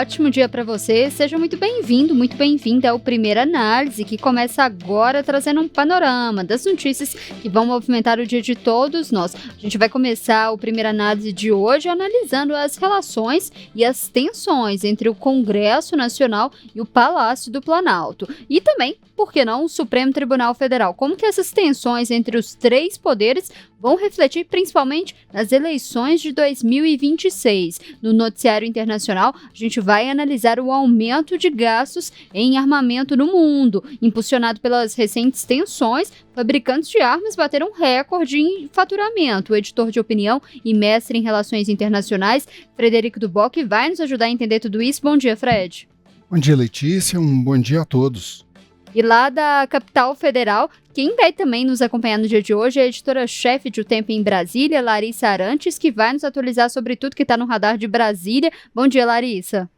ótimo dia para você. Seja muito bem-vindo, muito bem-vinda ao Primeira Análise, que começa agora trazendo um panorama das notícias que vão movimentar o dia de todos nós. A gente vai começar o Primeira Análise de hoje analisando as relações e as tensões entre o Congresso Nacional e o Palácio do Planalto. E também, por que não, o Supremo Tribunal Federal. Como que essas tensões entre os três poderes vão refletir principalmente nas eleições de 2026. No noticiário internacional, a gente vai analisar o aumento de gastos em armamento no mundo. Impulsionado pelas recentes tensões, fabricantes de armas bateram recorde em faturamento. O editor de opinião e mestre em relações internacionais, Frederico Duboc, vai nos ajudar a entender tudo isso. Bom dia, Fred. Bom dia, Letícia. Um bom dia a todos. E lá da capital federal, quem vai também nos acompanhar no dia de hoje é a editora-chefe de O Tempo em Brasília, Larissa Arantes, que vai nos atualizar sobre tudo que está no radar de Brasília. Bom dia, Larissa.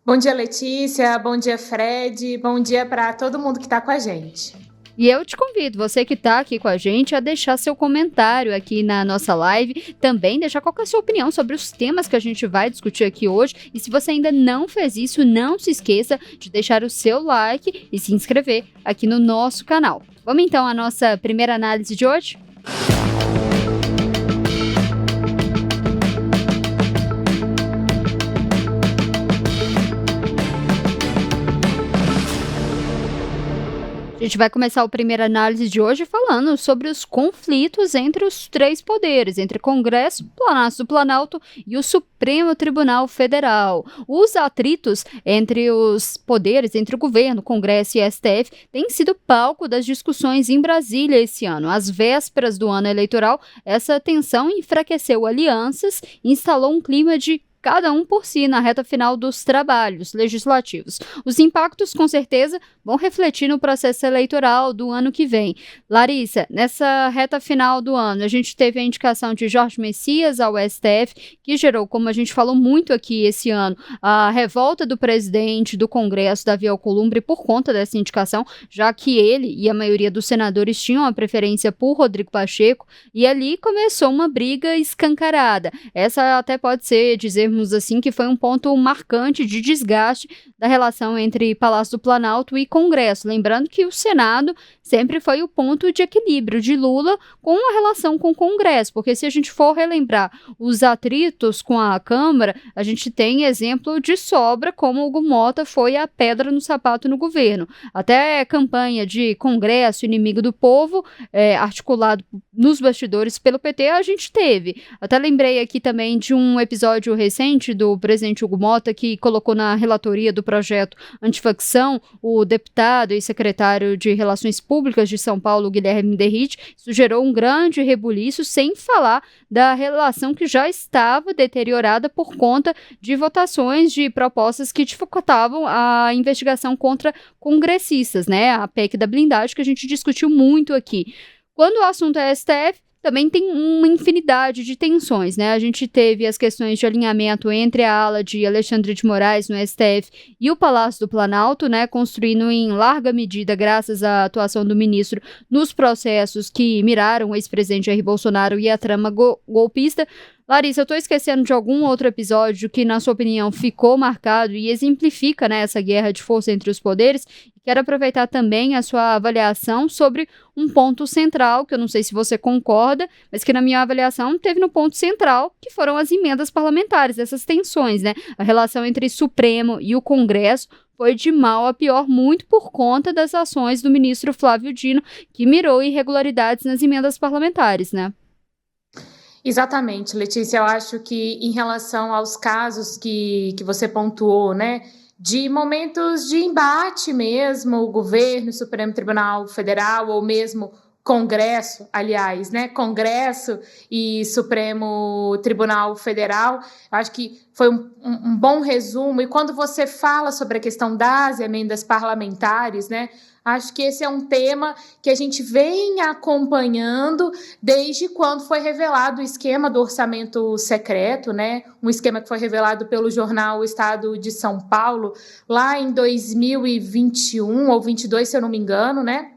Bom dia, Letícia. Bom dia, Fred. Bom dia para todo mundo que está com a gente. E eu te convido, você que está aqui com a gente, a deixar seu comentário aqui na nossa live, também deixar qual que é a sua opinião sobre os temas que a gente vai discutir aqui hoje. E se você ainda não fez isso, não se esqueça de deixar o seu like e se inscrever aqui no nosso canal. Vamos então à nossa primeira análise de hoje? A gente vai começar a primeira análise de hoje falando sobre os conflitos entre os três poderes, entre Congresso, Palácio do Planalto e o Supremo Tribunal Federal. Os atritos entre os poderes, entre o governo, Congresso e STF, têm sido palco das discussões em Brasília esse ano. Às vésperas do ano eleitoral, essa tensão enfraqueceu alianças e instalou um clima de cada um por si na reta final dos trabalhos legislativos. Os impactos, com certeza, vão refletir no processo eleitoral do ano que vem. Larissa, nessa reta final do ano, a gente teve a indicação de Jorge Messias ao STF, que gerou, como a gente falou muito aqui esse ano, a revolta do presidente do Congresso, Davi Alcolumbre, por conta dessa indicação, já que ele e a maioria dos senadores tinham a preferência por Rodrigo Pacheco, e ali começou uma briga escancarada. Essa até pode ser, dizermos assim, que foi um ponto marcante de desgaste da relação entre Palácio do Planalto e Congresso. Lembrando que o Senado sempre foi o ponto de equilíbrio de Lula com a relação com o Congresso, porque se a gente for relembrar os atritos com a Câmara, a gente tem exemplo de sobra como o Hugo Mota foi a pedra no sapato no governo. Até a campanha de Congresso inimigo do povo, articulado nos bastidores pelo PT, a gente teve. Até lembrei aqui também de um episódio recente do presidente Hugo Mota, que colocou na relatoria do projeto antifacção o deputado e secretário de Relações Públicas de São Paulo, Guilherme Derrite. Isso gerou um grande rebuliço, sem falar da relação que já estava deteriorada por conta de votações de propostas que dificultavam a investigação contra congressistas, né? A PEC da blindagem, que a gente discutiu muito aqui. Quando o assunto é STF, também tem uma infinidade de tensões, né? A gente teve as questões de alinhamento entre a ala de Alexandre de Moraes no STF e o Palácio do Planalto, né? Construindo em larga medida, graças à atuação do ministro, nos processos que miraram o ex-presidente Jair Bolsonaro e a trama golpista. Larissa, eu estou esquecendo de algum outro episódio que, na sua opinião, ficou marcado e exemplifica, né, essa guerra de força entre os poderes? Quero aproveitar também a sua avaliação sobre um ponto central, que eu não sei se você concorda, mas que na minha avaliação teve no ponto central, que foram as emendas parlamentares, essas tensões, né? A relação entre Supremo e o Congresso foi de mal a pior, muito por conta das ações do ministro Flávio Dino, que mirou irregularidades nas emendas parlamentares, né? Exatamente, Letícia. Eu acho que em relação aos casos que você pontuou, né, de momentos de embate mesmo, o governo, o Supremo Tribunal Federal ou mesmo Congresso, aliás, né, Congresso e Supremo Tribunal Federal, acho que foi um bom resumo. E quando você fala sobre a questão das emendas parlamentares, né, acho que esse é um tema que a gente vem acompanhando desde quando foi revelado o esquema do orçamento secreto, né? Um esquema que foi revelado pelo jornal Estado de São Paulo lá em 2021 ou 22, se eu não me engano, né?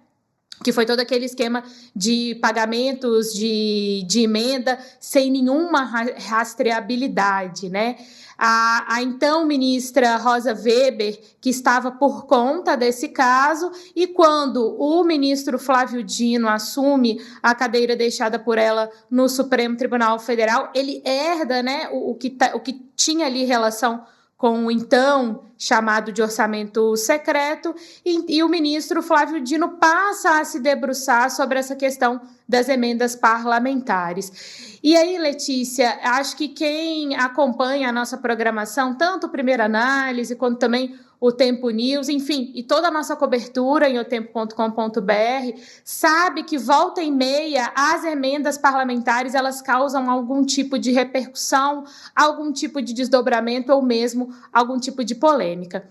que foi todo aquele esquema de pagamentos de emenda sem nenhuma rastreabilidade, né? A então ministra Rosa Weber, que estava por conta desse caso, e quando o ministro Flávio Dino assume a cadeira deixada por ela no Supremo Tribunal Federal, ele herda, né, o que tinha ali relação com o então chamado de orçamento secreto, e o ministro Flávio Dino passa a se debruçar sobre essa questão das emendas parlamentares. E aí, Letícia, acho que quem acompanha a nossa programação, tanto o Primeira Análise, quanto também o Tempo News, enfim, e toda a nossa cobertura em otempo.com.br, sabe que volta e meia as emendas parlamentares elas causam algum tipo de repercussão, algum tipo de desdobramento ou mesmo algum tipo de polêmica.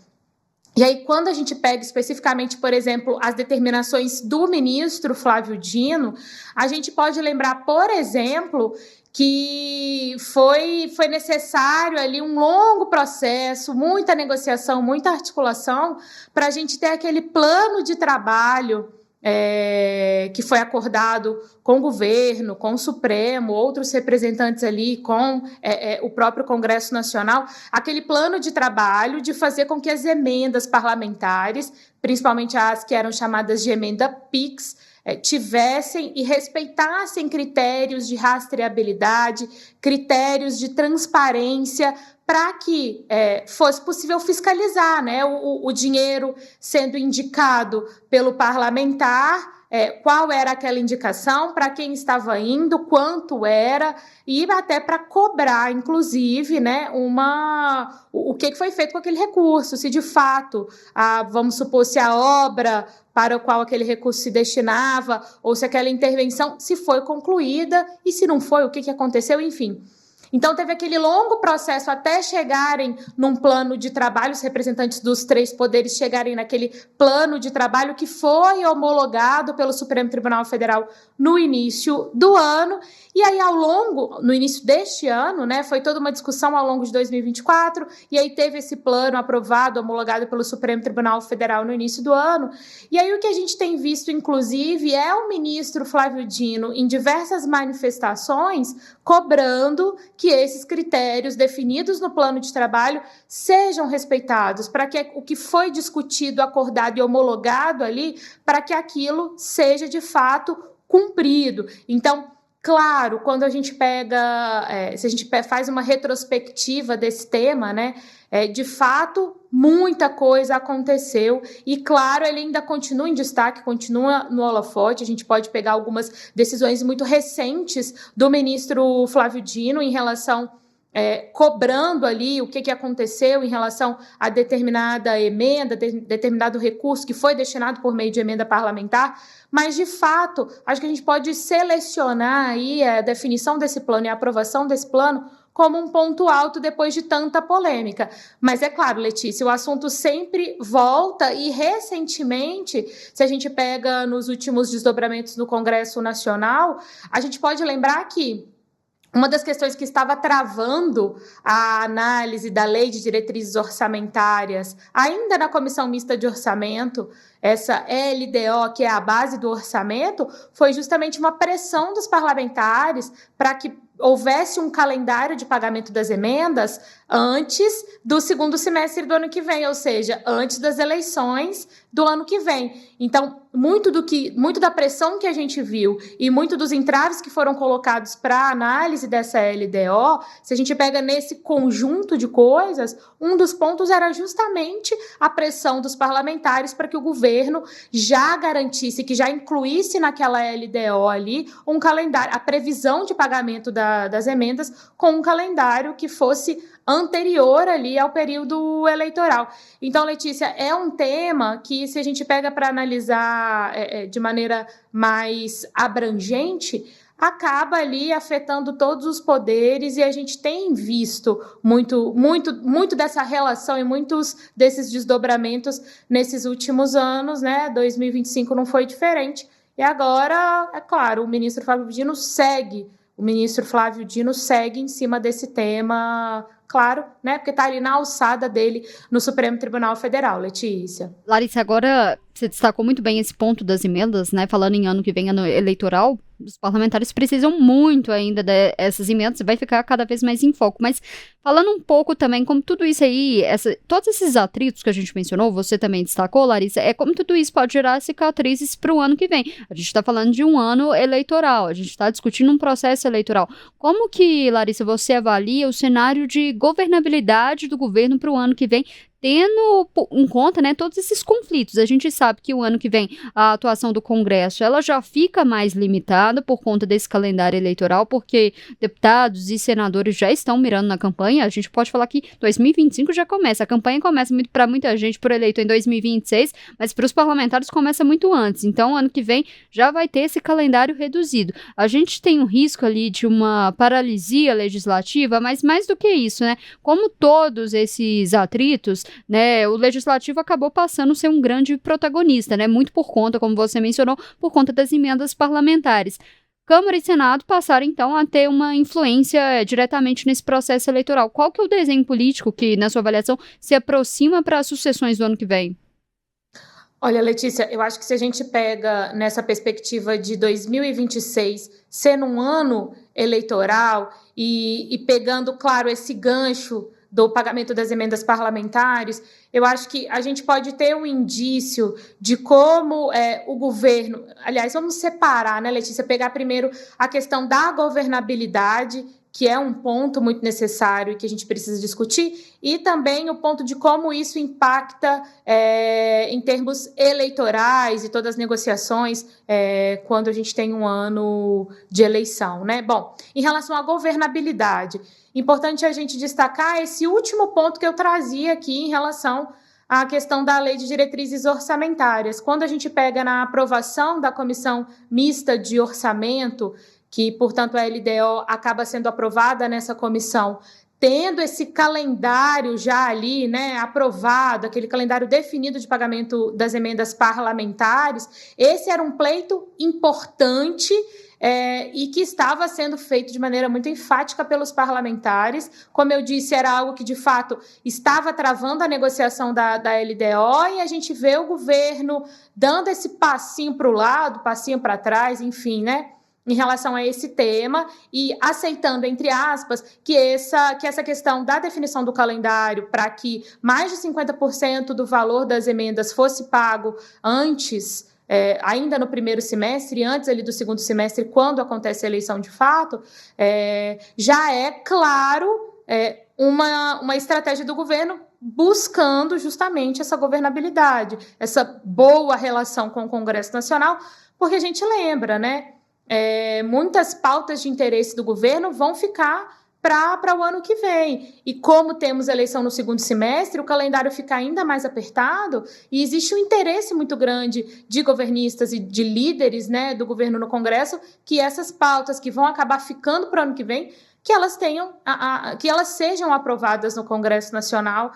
E aí, quando a gente pega especificamente, por exemplo, as determinações do ministro Flávio Dino, a gente pode lembrar, por exemplo, que foi necessário ali um longo processo, muita negociação, muita articulação, para a gente ter aquele plano de trabalho que foi acordado com o governo, com o Supremo, outros representantes ali, com o próprio Congresso Nacional, aquele plano de trabalho de fazer com que as emendas parlamentares, principalmente as que eram chamadas de emenda PIX, tivessem e respeitassem critérios de rastreabilidade, critérios de transparência, para que fosse possível fiscalizar, né, o dinheiro sendo indicado pelo parlamentar, qual era aquela indicação, para quem estava indo, quanto era, e até para cobrar, inclusive, né, o que foi feito com aquele recurso, se de fato, vamos supor, se a obra para a qual aquele recurso se destinava, ou se aquela intervenção se foi concluída, e se não foi, o que aconteceu, enfim. Então, teve aquele longo processo até chegarem num plano de trabalho, os representantes dos três poderes chegarem naquele plano de trabalho que foi homologado pelo Supremo Tribunal Federal no início do ano. E aí, no início deste ano, né, foi toda uma discussão ao longo de 2024, e aí teve esse plano aprovado, homologado pelo Supremo Tribunal Federal no início do ano. E aí, o que a gente tem visto, inclusive, é o ministro Flávio Dino, em diversas manifestações, cobrando que esses critérios definidos no plano de trabalho sejam respeitados, para que o que foi discutido, acordado e homologado ali, para que aquilo seja de fato cumprido. Então, claro, quando a gente se a gente faz uma retrospectiva desse tema, né, de fato, muita coisa aconteceu e, claro, ele ainda continua em destaque, continua no holofote. A gente pode pegar algumas decisões muito recentes do ministro Flávio Dino em relação cobrando ali o que aconteceu em relação a determinada emenda, determinado recurso que foi destinado por meio de emenda parlamentar, mas, de fato, acho que a gente pode selecionar aí a definição desse plano e a aprovação desse plano como um ponto alto depois de tanta polêmica. Mas é claro, Letícia, o assunto sempre volta e, recentemente, se a gente pega nos últimos desdobramentos do Congresso Nacional, a gente pode lembrar que uma das questões que estava travando a análise da Lei de Diretrizes Orçamentárias, ainda na Comissão Mista de Orçamento, essa LDO, que é a base do orçamento, foi justamente uma pressão dos parlamentares para que houvesse um calendário de pagamento das emendas antes do segundo semestre do ano que vem, ou seja, antes das eleições do ano que vem. Então, muito da pressão que a gente viu e muito dos entraves que foram colocados para a análise dessa LDO, se a gente pega nesse conjunto de coisas, um dos pontos era justamente a pressão dos parlamentares para que o governo já garantisse, que já incluísse naquela LDO ali um calendário, a previsão de pagamento das emendas com um calendário que fosse anterior ali ao período eleitoral. Então, Letícia, é um tema que, se a gente pega para analisar de maneira mais abrangente, acaba ali afetando todos os poderes, e a gente tem visto muito dessa relação e muitos desses desdobramentos nesses últimos anos, né? 2025 não foi diferente. E agora, é claro, o ministro Flávio Dino segue em cima desse tema claro, né, porque está ali na alçada dele no Supremo Tribunal Federal, Letícia. Larissa, agora você destacou muito bem esse ponto das emendas, né? Falando em ano que vem, ano eleitoral, os parlamentares precisam muito ainda dessas emendas, vai ficar cada vez mais em foco. Mas falando um pouco também como tudo isso aí, todos esses atritos que a gente mencionou, você também destacou, Larissa, é como tudo isso pode gerar cicatrizes para o ano que vem. A gente está falando de um ano eleitoral, a gente está discutindo um processo eleitoral. Como que, Larissa, você avalia o cenário de governabilidade do governo para o ano que vem, tendo em conta, né, todos esses conflitos? A gente sabe que o ano que vem a atuação do Congresso ela já fica mais limitada por conta desse calendário eleitoral, porque deputados e senadores já estão mirando na campanha. A gente pode falar que 2025 já começa. A campanha começa para muita gente por eleito em 2026, mas para os parlamentares começa muito antes. Então, ano que vem já vai ter esse calendário reduzido. A gente tem um risco ali de uma paralisia legislativa, mas mais do que isso, né? Como todos esses atritos, né, o legislativo acabou passando a ser um grande protagonista, né, muito por conta, como você mencionou, por conta das emendas parlamentares. Câmara e Senado passaram, então, a ter uma influência diretamente nesse processo eleitoral. Qual que é o desenho político que, na sua avaliação, se aproxima para as sucessões do ano que vem? Olha, Letícia, eu acho que se a gente pega nessa perspectiva de 2026 sendo um ano eleitoral e pegando, claro, esse gancho do pagamento das emendas parlamentares, eu acho que a gente pode ter um indício de como o governo... Aliás, vamos separar, né, Letícia? Pegar primeiro a questão da governabilidade, que é um ponto muito necessário e que a gente precisa discutir, e também o ponto de como isso impacta em termos eleitorais e todas as negociações quando a gente tem um ano de eleição, né? Bom, em relação à governabilidade, importante a gente destacar esse último ponto que eu trazia aqui em relação à questão da Lei de Diretrizes Orçamentárias. Quando a gente pega na aprovação da Comissão Mista de Orçamento, que, portanto, a LDO acaba sendo aprovada nessa comissão, tendo esse calendário já ali, né, aprovado, aquele calendário definido de pagamento das emendas parlamentares, esse era um pleito importante e que estava sendo feito de maneira muito enfática pelos parlamentares. Como eu disse, era algo que, de fato, estava travando a negociação da LDO, e a gente vê o governo dando esse passinho para o lado, passinho para trás, enfim, né, em relação a esse tema, e aceitando, entre aspas, que essa questão da definição do calendário para que mais de 50% do valor das emendas fosse pago antes, ainda no primeiro semestre, antes ali do segundo semestre, quando acontece a eleição de fato, já é, claro, uma estratégia do governo buscando justamente essa governabilidade, essa boa relação com o Congresso Nacional, porque a gente lembra, né? Muitas pautas de interesse do governo vão ficar para o ano que vem. E como temos eleição no segundo semestre, o calendário fica ainda mais apertado, e existe um interesse muito grande de governistas e de líderes, né, do governo no Congresso, que essas pautas que vão acabar ficando para o ano que vem, que elas que elas sejam aprovadas no Congresso Nacional,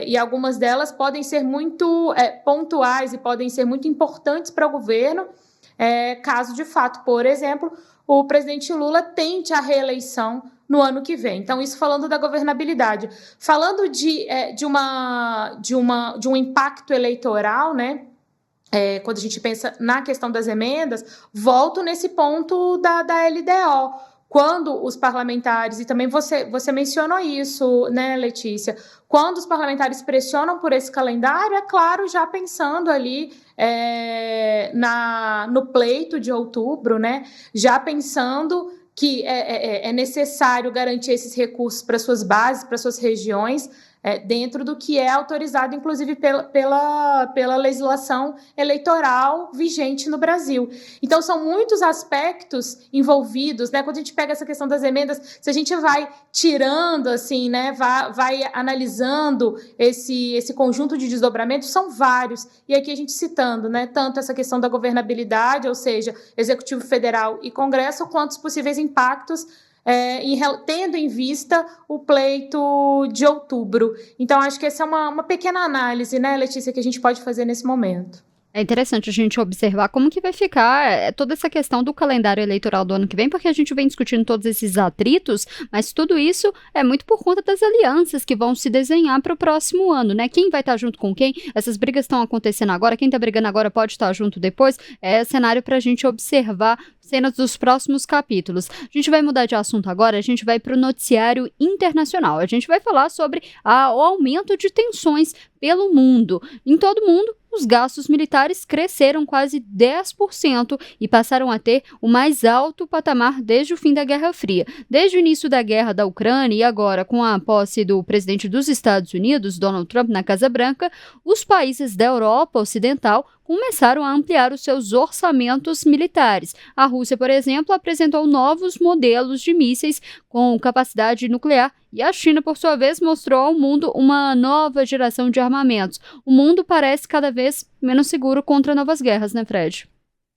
e algumas delas podem ser muito pontuais e podem ser muito importantes para o governo, caso, de fato, por exemplo, o presidente Lula tente a reeleição no ano que vem. Então, isso falando da governabilidade. Falando de um impacto eleitoral, né? Quando a gente pensa na questão das emendas, volto nesse ponto da LDO. Quando os parlamentares, e também você mencionou isso, né, Letícia? Quando os parlamentares pressionam por esse calendário, é claro, já pensando ali no pleito de outubro, né? Já pensando que é necessário garantir esses recursos para suas bases, para suas regiões, dentro do que é autorizado, inclusive, pela legislação eleitoral vigente no Brasil. Então, são muitos aspectos envolvidos, né? Quando a gente pega essa questão das emendas, se a gente vai tirando, assim, né, vai analisando esse conjunto de desdobramentos, são vários. E aqui a gente citando, né, tanto essa questão da governabilidade, ou seja, Executivo Federal e Congresso, quanto os possíveis impactos tendo em vista o pleito de outubro. Então, acho que essa é uma pequena análise, né, Letícia, que a gente pode fazer nesse momento. É interessante a gente observar como que vai ficar toda essa questão do calendário eleitoral do ano que vem, porque a gente vem discutindo todos esses atritos, mas tudo isso é muito por conta das alianças que vão se desenhar para o próximo ano, né? Quem vai estar junto com quem? Essas brigas estão acontecendo agora, quem está brigando agora pode estar junto depois. É cenário para a gente observar cenas dos próximos capítulos. A gente vai mudar de assunto agora, a gente vai para o noticiário internacional. A gente vai falar sobre o aumento de tensões pelo mundo. Em todo o mundo, os gastos militares cresceram quase 10% e passaram a ter o mais alto patamar desde o fim da Guerra Fria. Desde o início da guerra da Ucrânia e agora com a posse do presidente dos Estados Unidos, Donald Trump, na Casa Branca, os países da Europa Ocidental começaram a ampliar os seus orçamentos militares. A Rússia, por exemplo, apresentou novos modelos de mísseis com capacidade nuclear e a China, por sua vez, mostrou ao mundo uma nova geração de armamentos. O mundo parece cada vez menos seguro contra novas guerras, né, Fred?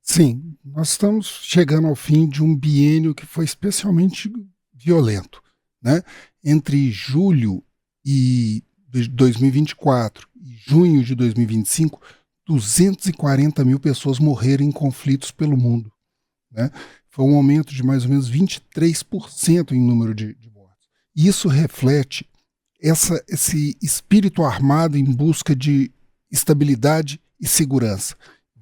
Sim, nós estamos chegando ao fim de um biênio que foi especialmente violento, né? Entre julho de 2024 e junho de 2025, 240 mil pessoas morreram em conflitos pelo mundo, né? Foi um aumento de mais ou menos 23% em número de mortes. E isso reflete esse espírito armado em busca de estabilidade e segurança.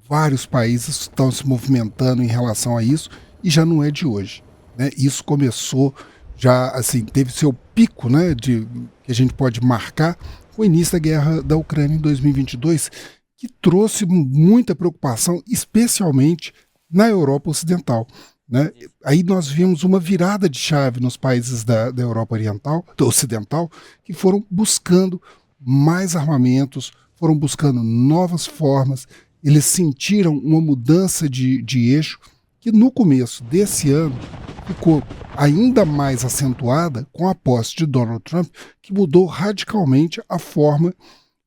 Vários países estão se movimentando em relação a isso e já não é de hoje, né? Isso começou já, assim, teve seu pico, né, que a gente pode marcar com o início da guerra da Ucrânia em 2022, que trouxe muita preocupação, especialmente na Europa Ocidental, né? Aí nós vimos uma virada de chave nos países da Europa Ocidental, que foram buscando mais armamentos, foram buscando novas formas, eles sentiram uma mudança de eixo que no começo desse ano ficou ainda mais acentuada com a posse de Donald Trump, que mudou radicalmente a forma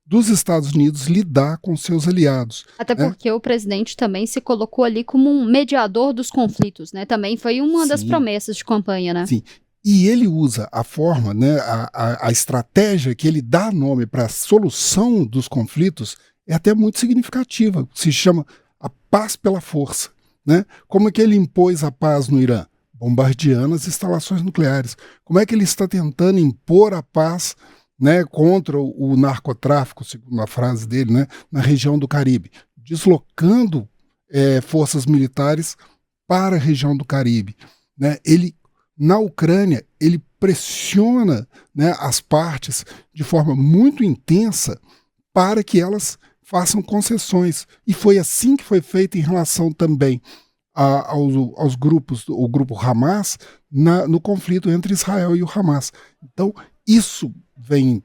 dos Estados Unidos lidar com seus aliados. Até porque o presidente também se colocou ali como um mediador dos conflitos, né? Também foi uma das promessas de campanha, né? Sim. E ele usa a forma, né, a estratégia que ele dá nome para a solução dos conflitos é até muito significativa. Se chama a paz pela força, né? Como é que ele impôs a paz no Irã? Bombardeando as instalações nucleares. Como é que ele está tentando impor a paz, né, contra o narcotráfico, segundo a frase dele, né, na região do Caribe? Deslocando forças militares para a região do Caribe, né? Na Ucrânia, ele pressiona, né, as partes de forma muito intensa para que elas façam concessões. E foi assim que foi feito em relação também aos grupos, o grupo Hamas, no conflito entre Israel e o Hamas. Então, isso vem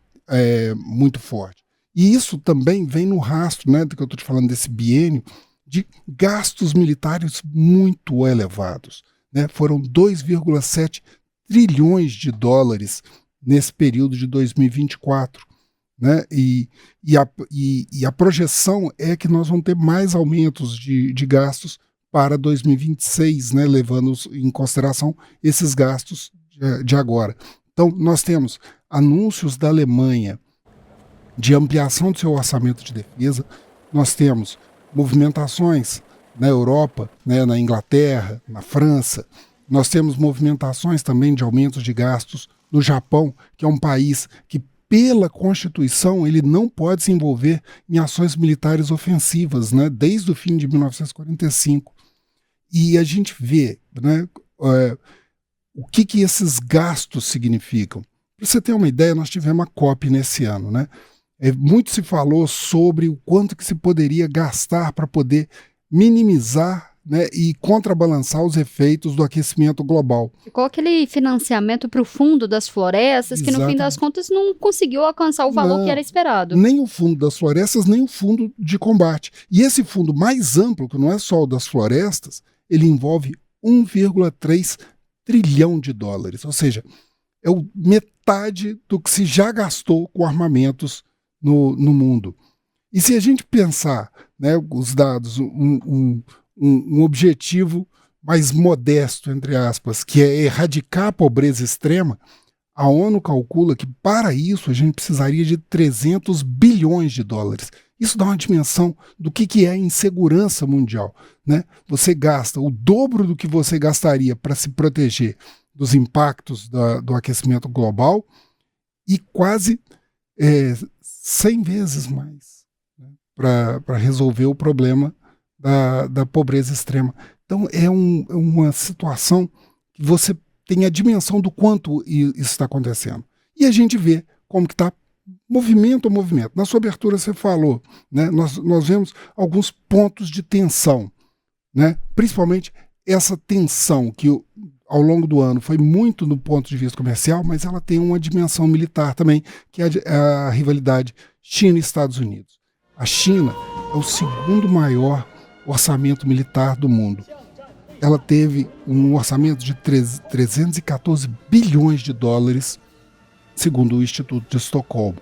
muito forte. E isso também vem no rastro, né, do que eu estou te falando, desse biênio, de gastos militares muito elevados, né? Foram 2,7 trilhões de dólares nesse período de 2024. Né? E a projeção é que nós vamos ter mais aumentos de gastos para 2026, né? Levando em consideração esses gastos de agora. Então, nós temos anúncios da Alemanha de ampliação do seu orçamento de defesa, nós temos movimentações na Europa, né, na Inglaterra, na França, nós temos movimentações também de aumentos de gastos no Japão, que é um país que, pela Constituição, ele não pode se envolver em ações militares ofensivas, né, desde o fim de 1945. E a gente vê, né, o que esses gastos significam. Para você ter uma ideia, nós tivemos a COP nesse ano, né? Muito se falou sobre o quanto que se poderia gastar para poder minimizar, né, e contrabalançar os efeitos do aquecimento global. Ficou aquele financiamento para o fundo das florestas, que no fim das contas não conseguiu alcançar o valor que era esperado. Nem o fundo das florestas, nem o fundo de combate. E esse fundo mais amplo, que não é só o das florestas, ele envolve 1,3 trilhão de dólares, ou seja, é metade do que se já gastou com armamentos no mundo. E se a gente pensar, né, os dados, um objetivo mais modesto, entre aspas, que é erradicar a pobreza extrema, A ONU calcula que para isso a gente precisaria de 300 bilhões de dólares. Isso dá uma dimensão do que é a insegurança mundial, né? Você gasta o dobro do que você gastaria para se proteger dos impactos do aquecimento global e quase 100 vezes mais, né, para resolver o problema da pobreza extrema. Então é uma situação que você tem a dimensão do quanto isso está acontecendo. E a gente vê como que está movimento a movimento. Na sua abertura você falou, né, nós vemos alguns pontos de tensão, né, principalmente essa tensão que ao longo do ano foi muito no ponto de vista comercial, mas ela tem uma dimensão militar também, que é a rivalidade China e Estados Unidos. A China é o segundo maior orçamento militar do mundo. Ela teve um orçamento de 314 bilhões de dólares, segundo o Instituto de Estocolmo,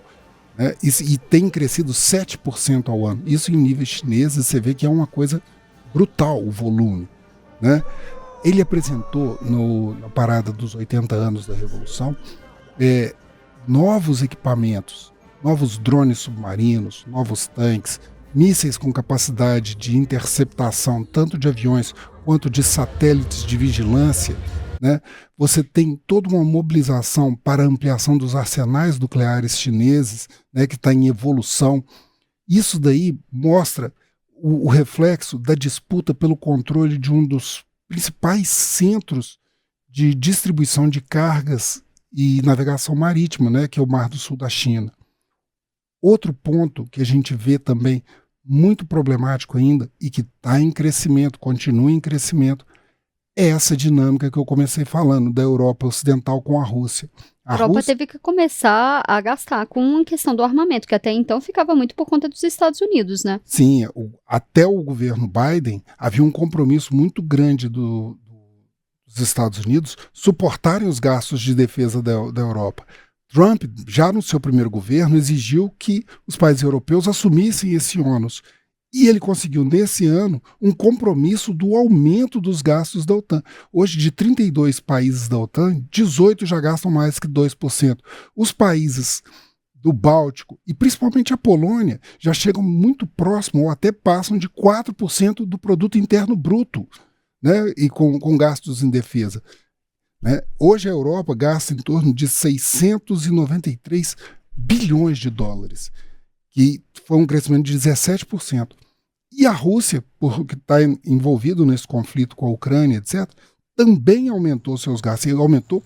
né? E tem crescido 7% ao ano. Isso em níveis chineses, você vê que é uma coisa brutal o volume, né? Ele apresentou na parada dos 80 anos da Revolução novos equipamentos, novos drones submarinos, novos tanques, mísseis com capacidade de interceptação tanto de aviões quanto de satélites de vigilância, né? Você tem toda uma mobilização para a ampliação dos arsenais nucleares chineses, né, que está em evolução. Isso daí mostra o reflexo da disputa pelo controle de um dos principais centros de distribuição de cargas e navegação marítima, né, que é o Mar do Sul da China. Outro ponto que a gente vê também muito problemático ainda e que está em crescimento, continua em crescimento, é essa dinâmica que eu comecei falando da Europa Ocidental com a Rússia. A Europa teve que começar a gastar com a questão do armamento, que até então ficava muito por conta dos Estados Unidos, né? Sim, até o governo Biden havia um compromisso muito grande dos Estados Unidos suportarem os gastos de defesa da Europa. Trump, já no seu primeiro governo, exigiu que os países europeus assumissem esse ônus. E ele conseguiu, nesse ano, um compromisso do aumento dos gastos da OTAN. Hoje, de 32 países da OTAN, 18 já gastam mais que 2%. Os países do Báltico, e principalmente a Polônia, já chegam muito próximo ou até passam de 4% do produto interno bruto, né, e com gastos em defesa. Né? Hoje a Europa gasta em torno de 693 bilhões de dólares, que foi um crescimento de 17%. E a Rússia, porque está envolvido nesse conflito com a Ucrânia, etc., também aumentou seus gastos. E aumentou,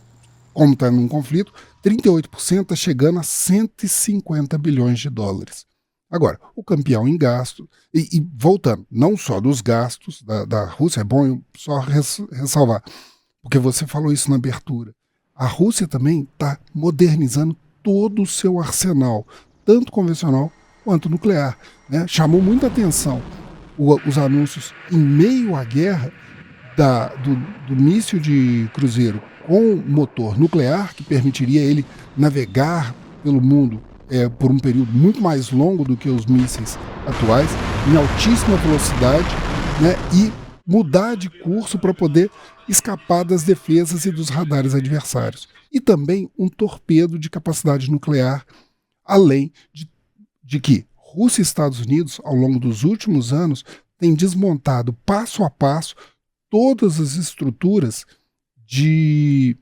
como está num conflito, 38%, está chegando a 150 bilhões de dólares. Agora, o campeão em gasto, e voltando, não só dos gastos da Rússia, é bom eu só ressalvar, porque você falou isso na abertura. A Rússia também está modernizando todo o seu arsenal, tanto convencional quanto nuclear, né? Chamou muita atenção os anúncios em meio à guerra do míssil de cruzeiro com motor nuclear, que permitiria ele navegar pelo mundo por um período muito mais longo do que os mísseis atuais, em altíssima velocidade, né? E mudar de curso para poder escapar das defesas e dos radares adversários. E também um torpedo de capacidade nuclear, além de que Rússia e Estados Unidos, ao longo dos últimos anos, têm desmontado passo a passo todas as estruturas de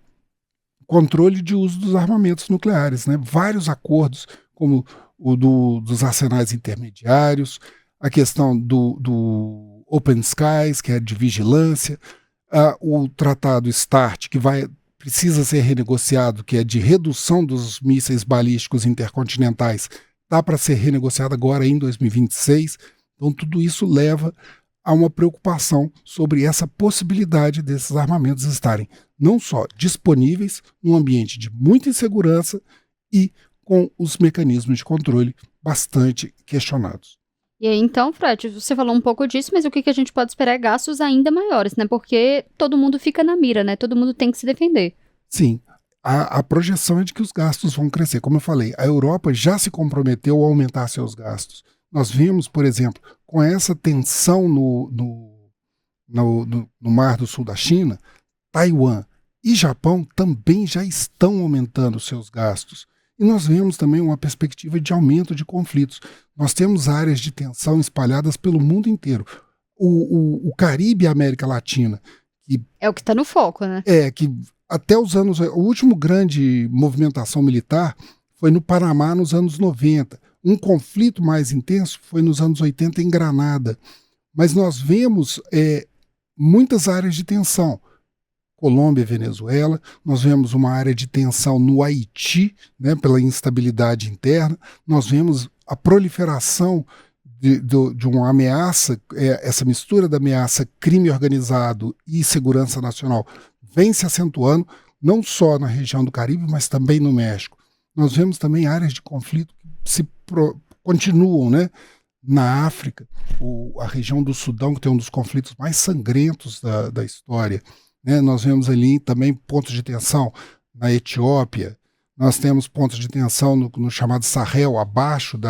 controle de uso dos armamentos nucleares, né? Vários acordos, como o dos arsenais intermediários, a questão do Open Skies, que é de vigilância, o tratado START, que precisa ser renegociado, que é de redução dos mísseis balísticos intercontinentais, está para ser renegociado agora em 2026. Então tudo isso leva a uma preocupação sobre essa possibilidade desses armamentos estarem não só disponíveis num ambiente de muita insegurança e com os mecanismos de controle bastante questionados. E aí, então, Fred, você falou um pouco disso, mas o que a gente pode esperar é gastos ainda maiores, né? Porque todo mundo fica na mira, né? Todo mundo tem que se defender. Sim, a projeção é de que os gastos vão crescer. Como eu falei, a Europa já se comprometeu a aumentar seus gastos. Nós vimos, por exemplo, com essa tensão no Mar do Sul da China, Taiwan e Japão também já estão aumentando seus gastos. E nós vemos também uma perspectiva de aumento de conflitos. Nós temos áreas de tensão espalhadas pelo mundo inteiro. O Caribe e a América Latina. É o que está no foco, né? Que até os anos... A última grande movimentação militar foi no Panamá nos anos 90. Um conflito mais intenso foi nos anos 80 em Granada. Mas nós vemos muitas áreas de tensão. Colômbia e Venezuela, nós vemos uma área de tensão no Haiti, né, pela instabilidade interna, nós vemos a proliferação de uma ameaça, essa mistura da ameaça crime organizado e segurança nacional vem se acentuando, não só na região do Caribe, mas também no México. Nós vemos também áreas de conflito que continuam, né? Na África, a região do Sudão, que tem um dos conflitos mais sangrentos da história, né? Nós vemos ali também pontos de tensão na Etiópia, nós temos pontos de tensão no chamado Sahel, abaixo do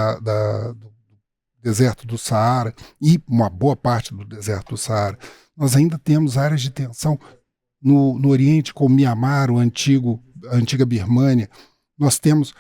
deserto do Saara e uma boa parte do deserto do Saara. Nós ainda temos áreas de tensão no Oriente, como Mianmar, a antiga Birmânia. Nós temos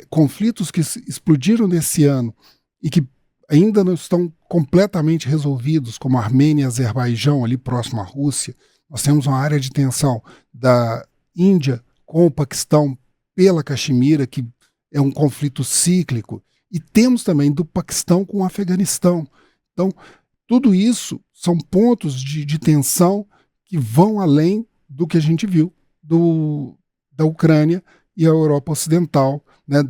conflitos que explodiram nesse ano e que ainda não estão completamente resolvidos, como a Armênia e Azerbaijão, ali próximo à Rússia. Nós temos uma área de tensão da Índia com o Paquistão pela Caxemira, que é um conflito cíclico, e temos também do Paquistão com o Afeganistão. Então, tudo isso são pontos de tensão que vão além do que a gente viu da Ucrânia e a Europa Ocidental, né,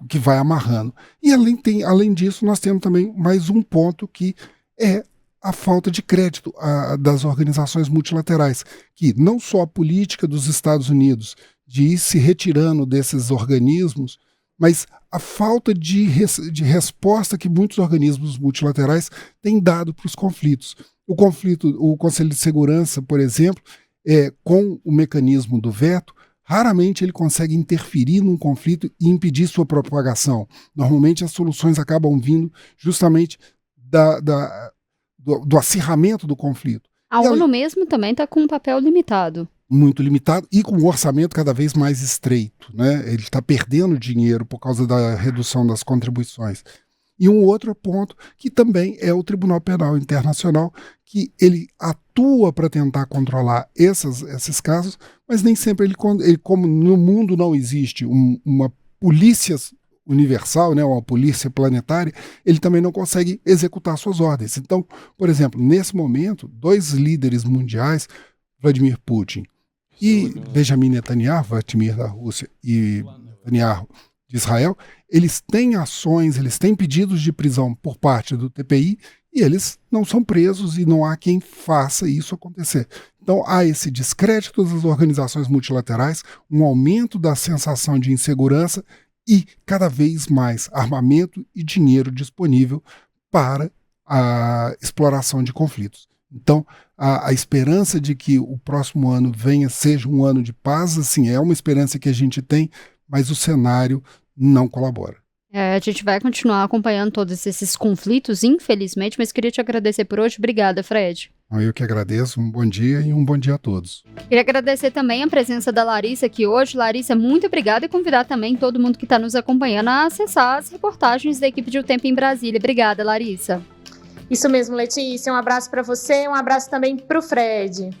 que vai amarrando. E além disso, nós temos também mais um ponto que é a falta de crédito das organizações multilaterais, que não só a política dos Estados Unidos de ir se retirando desses organismos, mas a falta de resposta que muitos organismos multilaterais têm dado para os conflitos. O Conselho de Segurança, por exemplo, com o mecanismo do veto, raramente ele consegue interferir num conflito e impedir sua propagação. Normalmente as soluções acabam vindo justamente do acirramento do conflito. A ONU mesmo também está com um papel limitado. Muito limitado e com um orçamento cada vez mais estreito, né? Ele está perdendo dinheiro por causa da redução das contribuições. E um outro ponto que também é o Tribunal Penal Internacional, que ele atua para tentar controlar esses casos, mas nem sempre ele, como no mundo não existe uma polícia universal, né, uma polícia planetária, ele também não consegue executar suas ordens. Então, por exemplo, nesse momento, 2 líderes mundiais, Vladimir Putin e Benjamin Netanyahu, Vladimir da Rússia e Netanyahu de Israel, eles têm ações, eles têm pedidos de prisão por parte do TPI e eles não são presos e não há quem faça isso acontecer. Então há esse descrédito das organizações multilaterais, um aumento da sensação de insegurança e cada vez mais armamento e dinheiro disponível para a exploração de conflitos. Então, a esperança de que o próximo ano seja um ano de paz, assim, é uma esperança que a gente tem, mas o cenário não colabora. A gente vai continuar acompanhando todos esses conflitos, infelizmente, mas queria te agradecer por hoje. Obrigada, Fred. Eu que agradeço, um bom dia e um bom dia a todos. Queria agradecer também a presença da Larissa aqui hoje. Larissa, muito obrigada e convidar também todo mundo que está nos acompanhando a acessar as reportagens da equipe de O Tempo em Brasília. Obrigada, Larissa. Isso mesmo, Letícia. Um abraço para você, um abraço também para o Fred.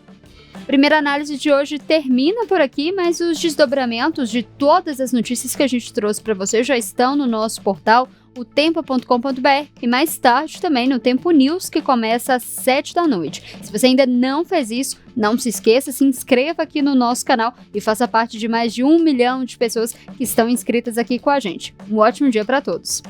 Primeira análise de hoje termina por aqui, mas os desdobramentos de todas as notícias que a gente trouxe para você já estão no nosso portal, otempo.com.br, e mais tarde também no Tempo News, que começa às 7 da noite. Se você ainda não fez isso, não se esqueça, se inscreva aqui no nosso canal e faça parte de mais de 1 milhão de pessoas que estão inscritas aqui com a gente. Um ótimo dia para todos!